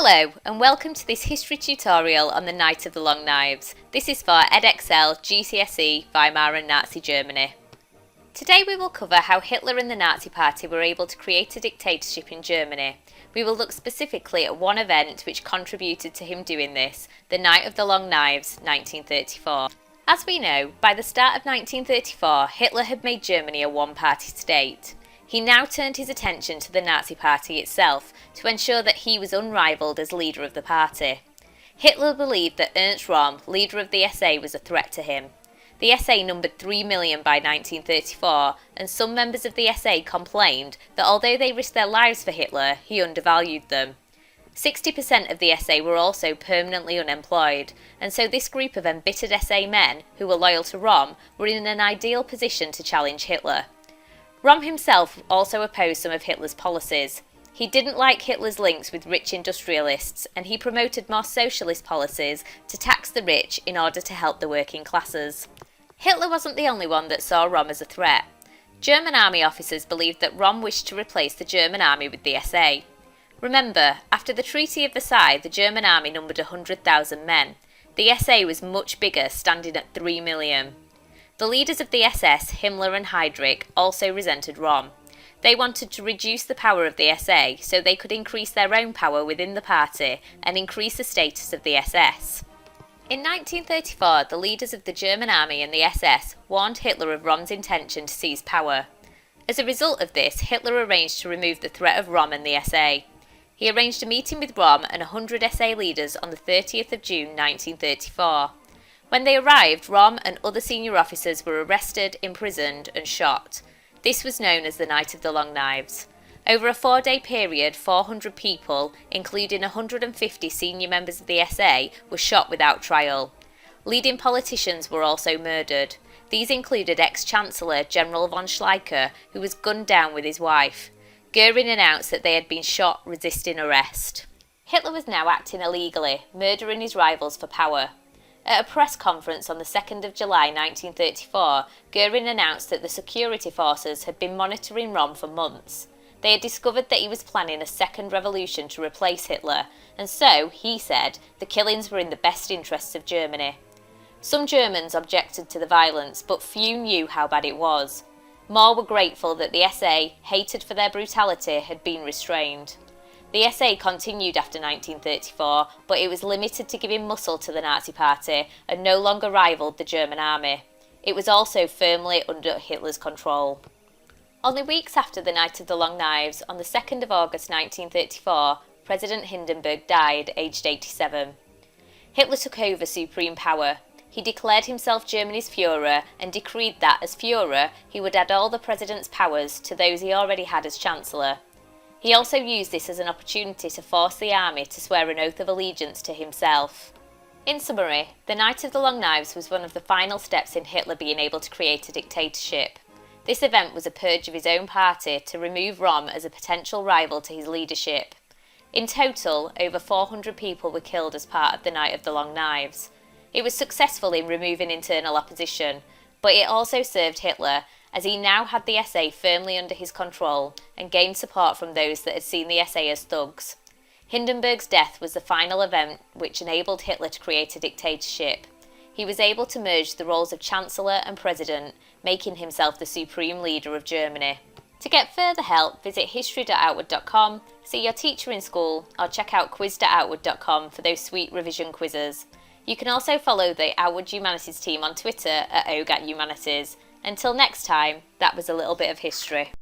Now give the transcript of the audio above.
Hello and welcome to this history tutorial on the Night of the Long Knives. This is for Edexcel GCSE Weimar and Nazi Germany. Today we will cover how Hitler and the Nazi Party were able to create a dictatorship in Germany. We will look specifically at one event which contributed to him doing this, the Night of the Long Knives, 1934. As we know, by the start of 1934, Hitler had made Germany a one-party state. He now turned his attention to the Nazi Party itself to ensure that he was unrivalled as leader of the party. Hitler believed that Ernst Röhm, leader of the SA, was a threat to him. The SA numbered 3 million by 1934, and some members of the SA complained that although they risked their lives for Hitler, he undervalued them. 60% of the SA were also permanently unemployed, and so this group of embittered SA men, who were loyal to Röhm, were in an ideal position to challenge Hitler. Röhm himself also opposed some of Hitler's policies. He didn't like Hitler's links with rich industrialists, and he promoted more socialist policies to tax the rich in order to help the working classes. Hitler wasn't the only one that saw Röhm as a threat. German army officers believed that Röhm wished to replace the German army with the SA. Remember, after the Treaty of Versailles, the German army numbered 100,000 men. The SA was much bigger, standing at 3 million. The leaders of the SS, Himmler and Heydrich, also resented Röhm. They wanted to reduce the power of the SA so they could increase their own power within the party and increase the status of the SS. In 1934, the leaders of the German army and the SS warned Hitler of Röhm's intention to seize power. As a result of this, Hitler arranged to remove the threat of Röhm and the SA. He arranged a meeting with Röhm and 100 SA leaders on the 30th of June 1934. When they arrived, Röhm and other senior officers were arrested, imprisoned and shot. This was known as the Night of the Long Knives. Over a 4-day period, 400 people, including 150 senior members of the SA, were shot without trial. Leading politicians were also murdered. These included ex-Chancellor General von Schleicher, who was gunned down with his wife. Göring announced that they had been shot resisting arrest. Hitler was now acting illegally, murdering his rivals for power. At a press conference on the 2nd of July 1934, Göring announced that the security forces had been monitoring Röhm for months. They had discovered that he was planning a second revolution to replace Hitler, and so, he said, the killings were in the best interests of Germany. Some Germans objected to the violence, but few knew how bad it was. More were grateful that the SA, hated for their brutality, had been restrained. The SA continued after 1934, but it was limited to giving muscle to the Nazi Party and no longer rivalled the German army. It was also firmly under Hitler's control. Only weeks after the Night of the Long Knives, on the 2nd of August 1934, President Hindenburg died, aged 87. Hitler took over supreme power. He declared himself Germany's Führer and decreed that, as Führer, he would add all the president's powers to those he already had as Chancellor. He also used this as an opportunity to force the army to swear an oath of allegiance to himself. In summary, the Night of the Long Knives was one of the final steps in Hitler being able to create a dictatorship. This event was a purge of his own party to remove Röhm as a potential rival to his leadership. In total, over 400 people were killed as part of the Night of the Long Knives. It was successful in removing internal opposition, but it also served Hitler, as he now had the SA firmly under his control and gained support from those that had seen the SA as thugs. Hindenburg's death was the final event which enabled Hitler to create a dictatorship. He was able to merge the roles of Chancellor and President, making himself the supreme leader of Germany. To get further help, visit history.outwood.com, see your teacher in school, or check out quiz.outwood.com for those sweet revision quizzes. You can also follow the Outwood Humanities team on Twitter at @OGATHumanities. Until next time, that was a little bit of history.